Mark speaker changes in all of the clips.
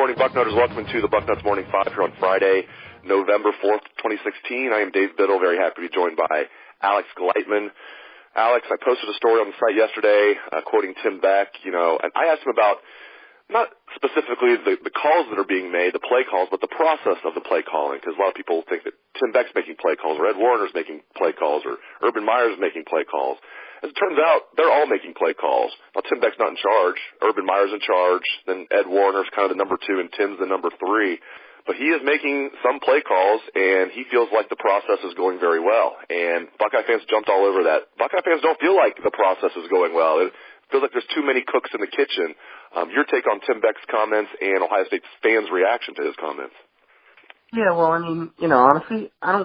Speaker 1: morning, Bucknutters. Welcome to the Bucknuts Morning 5 here on Friday, November 4th, 2016. I am Dave Biddle, very happy to be joined by Alex Gleitman. Alex, I posted a story on the site yesterday quoting Tim Beck, and I asked him about not specifically the calls that are being made, the play calls, but the process of the play calling, because a lot of people think that Tim Beck's making play calls, or Ed Warner's making play calls, or Urban Meyer's making play calls. As it turns out, they're all making play calls. Now, Tim Beck's not in charge. Urban Meyer's in charge. Then Ed Warner's kind of the number 2, and Tim's the number 3. But he is making some play calls, and he feels like the process is going very well. And Buckeye fans jumped all over that. Buckeye fans don't feel like the process is going well. It feels like there's too many cooks in the kitchen. Your take on Tim Beck's comments and Ohio State fans' reaction to his comments?
Speaker 2: Yeah, well, I mean, honestly, I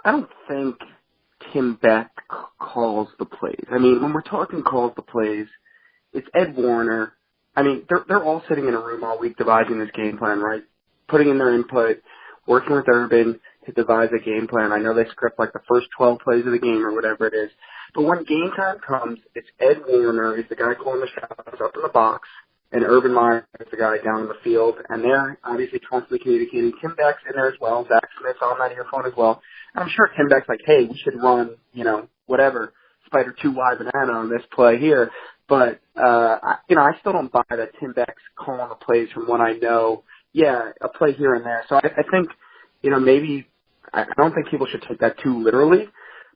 Speaker 2: don't think Tim Beck calls the plays. I mean, when we're talking calls the plays, it's Ed Warner. I mean, they're all sitting in a room all week devising this game plan, right? Putting in their input, working with Urban to devise a game plan. I know they script like the first 12 plays of the game or whatever it is. But when game time comes, it's Ed Warner is the guy calling the shots up in the box, and Urban Meyer is the guy down in the field. And they're obviously constantly communicating. Tim Beck's in there as well. Zach Smith's on that earphone as well. I'm sure Tim Beck's like, hey, we should run, whatever, Spider 2 wide banana on this play here. But, I still don't buy that Tim Beck's calling the plays from what I know. Yeah, a play here and there. So I think, maybe I don't think people should take that too literally.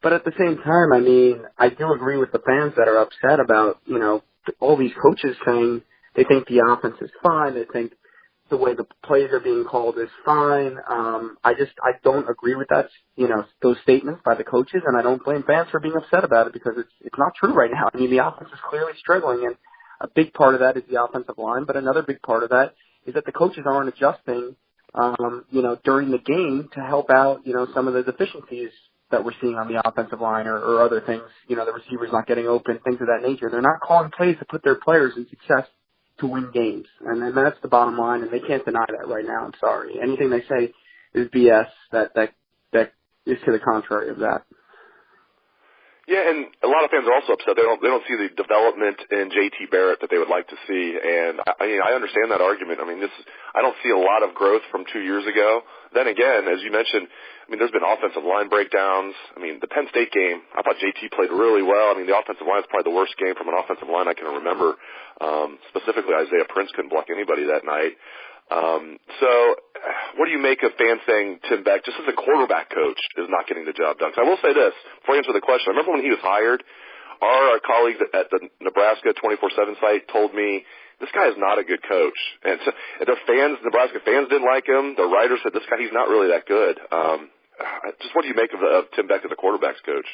Speaker 2: But at the same time, I mean, I do agree with the fans that are upset about, all these coaches saying they think the offense is fine. They think the way the plays are being called is fine. I don't agree with that, those statements by the coaches, and I don't blame fans for being upset about it because it's not true right now. I mean, the offense is clearly struggling, and a big part of that is the offensive line, but another big part of that is that the coaches aren't adjusting, during the game to help out, some of the deficiencies that we're seeing on the offensive line or other things, the receivers not getting open, things of that nature. They're not calling plays to put their players in success to win games. And then that's the bottom line, and they can't deny that right now. I'm sorry. Anything they say is BS that is to the contrary of that.
Speaker 1: Yeah, and a lot of fans are also upset. They don't see the development in JT Barrett that they would like to see, and I understand that argument. I mean, I don't see a lot of growth from 2 years ago. Then again, as you mentioned, there's been offensive line breakdowns. The Penn State game, I thought JT played really well. The offensive line is probably the worst game from an offensive line I can remember. Specifically, Isaiah Prince couldn't block anybody that night. So what do you make of fans saying Tim Beck, just as a quarterback coach, is not getting the job done? Because I will say this, before I answer the question, I remember when he was hired, our colleagues at the Nebraska 24/7 site told me, this guy is not a good coach. And so their fans, Nebraska fans didn't like him. The writers said, this guy, he's not really that good. Just what do you make of Tim Beck as a quarterback's coach?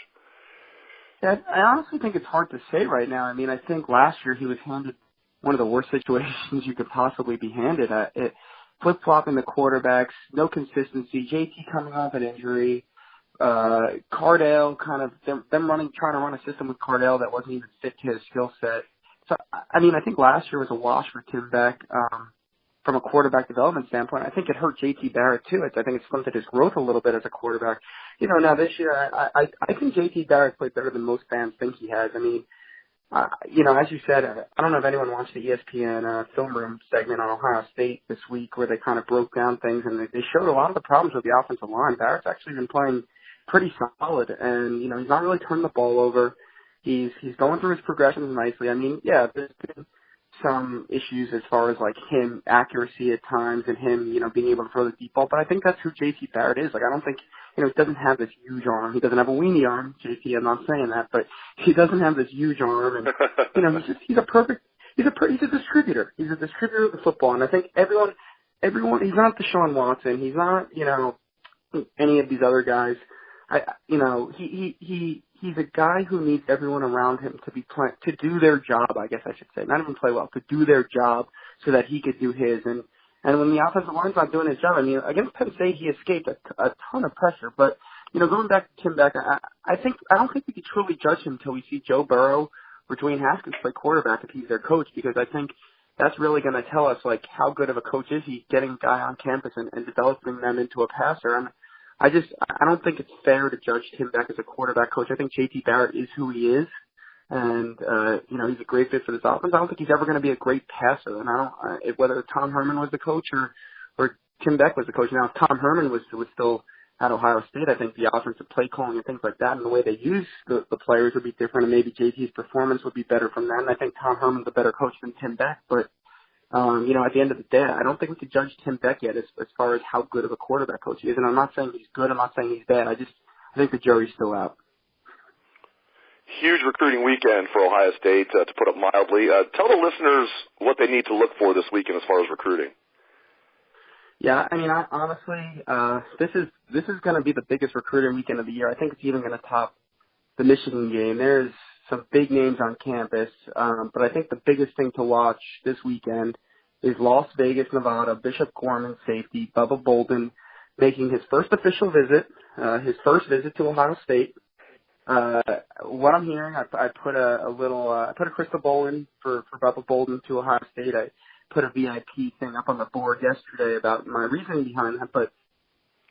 Speaker 2: Yeah, I honestly think it's hard to say right now. I think last year he was handed one of the worst situations you could possibly be handed. Flip-flopping the quarterbacks, no consistency, JT coming off an injury, Cardale kind of, them trying to run a system with Cardale that wasn't even fit to his skill set. So, I think last year was a wash for Tim Beck from a quarterback development standpoint. I think it hurt JT Barrett, too. I think it stunted his growth a little bit as a quarterback. Now this year, I think JT Barrett played better than most fans think he has. As you said, I don't know if anyone watched the ESPN film room segment on Ohio State this week where they kind of broke down things, and they showed a lot of the problems with the offensive line. Barrett's actually been playing pretty solid, and, he's not really turning the ball over. He's going through his progressions nicely. There's been some issues as far as, him accuracy at times and him, being able to throw the deep ball, but I think that's who JT Barrett is. I don't think, he doesn't have this huge arm. He doesn't have a weenie arm, JT, I'm not saying that, but he doesn't have this huge arm, and, he's a distributor. He's a distributor of the football, and I think everyone, he's not Deshaun Watson. He's not, any of these other guys. He's a guy who needs everyone around him to do their job, I guess I should say. Not even play well, to do their job so that he could do his. And when the offensive line's not doing his job, against Penn State he escaped a ton of pressure. But, going back to Tim Beck, I don't think we can truly judge him until we see Joe Burrow or Dwayne Haskins play quarterback if he's their coach, because I think that's really going to tell us, how good of a coach is he getting a guy on campus and developing them into a passer. And I don't think it's fair to judge Tim Beck as a quarterback coach. I think JT Barrett is who he is. And, he's a great fit for this offense. I don't think he's ever going to be a great passer. And whether Tom Herman was the coach or Tim Beck was the coach. Now, if Tom Herman was still at Ohio State, I think the offensive play calling and things like that and the way they use the players would be different, and maybe JT's performance would be better from that. And I think Tom Herman's a better coach than Tim Beck. But, at the end of the day, I don't think we could judge Tim Beck yet as far as how good of a quarterback coach he is. And I'm not saying he's good. I'm not saying he's bad. I think the jury's still out.
Speaker 1: Huge recruiting weekend for Ohio State, to put it mildly. Tell the listeners what they need to look for this weekend as far as recruiting.
Speaker 2: Yeah, honestly, this is going to be the biggest recruiting weekend of the year. I think it's even going to top the Michigan game. There's some big names on campus, but I think the biggest thing to watch this weekend is Las Vegas, Nevada, Bishop Gorman safety, Bubba Bolden, making his first official visit, his first visit to Ohio State. What I'm hearing, I put a crystal ball in for Bubba Bolden to Ohio State. I put a VIP thing up on the board yesterday about my reasoning behind that, but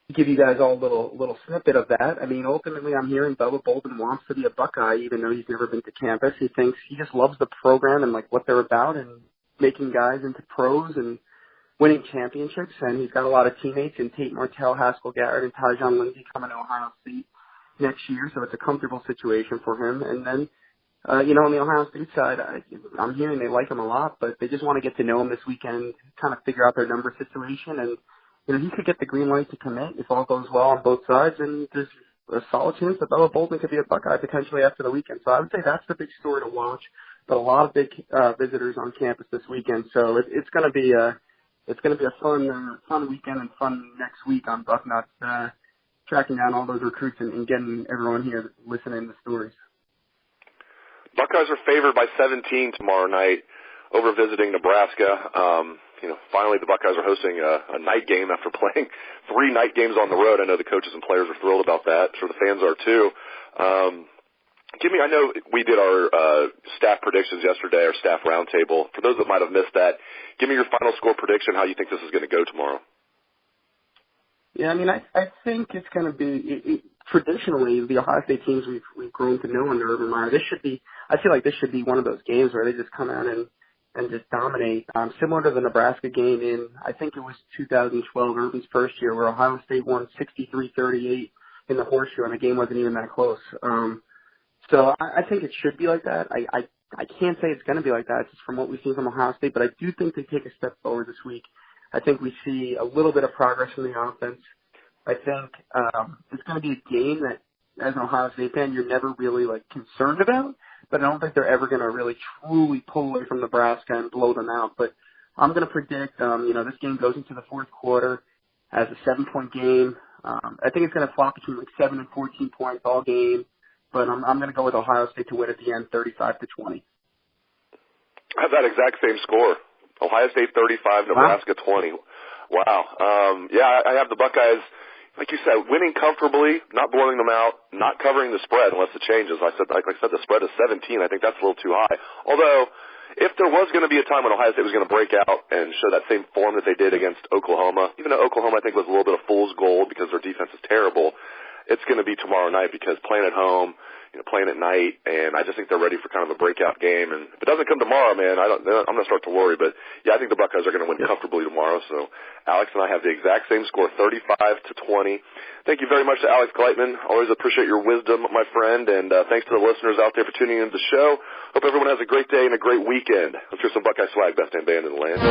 Speaker 2: to give you guys all a little snippet of that, ultimately I'm hearing Bubba Bolden wants to be a Buckeye even though he's never been to campus. He just loves the program and what they're about and making guys into pros and winning championships, and he's got a lot of teammates in Tate Martell, Haskell Garrett, and Tyjon Lindsey coming to Ohio State next year, so it's a comfortable situation for him. And then, on the Ohio State side, I'm hearing they like him a lot, but they just want to get to know him this weekend, kind of figure out their number situation, and he could get the green light to commit if all goes well on both sides, and there's a solid chance that Bubba Bolden could be a Buckeye potentially after the weekend. So I would say that's the big story to watch, but a lot of big visitors on campus this weekend, so it's going to be a fun weekend and fun next week on Bucknuts, tracking down all those recruits and getting everyone here listening to stories.
Speaker 1: Buckeyes are favored by 17 tomorrow night over visiting Nebraska. Finally the Buckeyes are hosting a night game after playing 3 night games on the road. I know the coaches and players are thrilled about that. I'm sure the fans are too. I know we did our staff predictions yesterday, our staff roundtable. For those that might have missed that, give me your final score prediction, how you think this is going to go tomorrow.
Speaker 2: Yeah, I think it's going to be traditionally the Ohio State teams we've grown to know under Urban Meyer. I feel like this should be one of those games where they just come out and just dominate. Similar to the Nebraska game in, I think it was 2012, Urban's first year, where Ohio State won 63-38 in the horseshoe, and the game wasn't even that close. So I think it should be like that. I can't say it's going to be like that just from what we've seen from Ohio State, but I do think they take a step forward this week. I think we see a little bit of progress from the offense. I think it's going to be a game that, as an Ohio State fan, you're never really concerned about, but I don't think they're ever going to really truly pull away from Nebraska and blow them out. But I'm going to predict, this game goes into the fourth quarter as a 7-point game. I think it's going to flop between 7 and 14 points all game, but I'm going to go with Ohio State to win at the end, 35-20.
Speaker 1: I have that exact same score. Ohio State 35, Nebraska 20. Wow. I have the Buckeyes, like you said, winning comfortably, not blowing them out, not covering the spread unless it changes. Like I said, the spread is 17. I think that's a little too high. Although, if there was going to be a time when Ohio State was going to break out and show that same form that they did against Oklahoma, even though Oklahoma I think was a little bit of fool's gold because their defense is terrible, it's going to be tomorrow night because playing at home, playing at night, and I just think they're ready for kind of a breakout game. And if it doesn't come tomorrow, man, I'm going to start to worry. But, yeah, I think the Buckeyes are going to win comfortably tomorrow. So Alex and I have the exact same score, 35-20. Thank you very much to Alex Gleitman. Always appreciate your wisdom, my friend. And thanks to the listeners out there for tuning into the show. Hope everyone has a great day and a great weekend. Let's hear some Buckeye swag, best damn band in the land.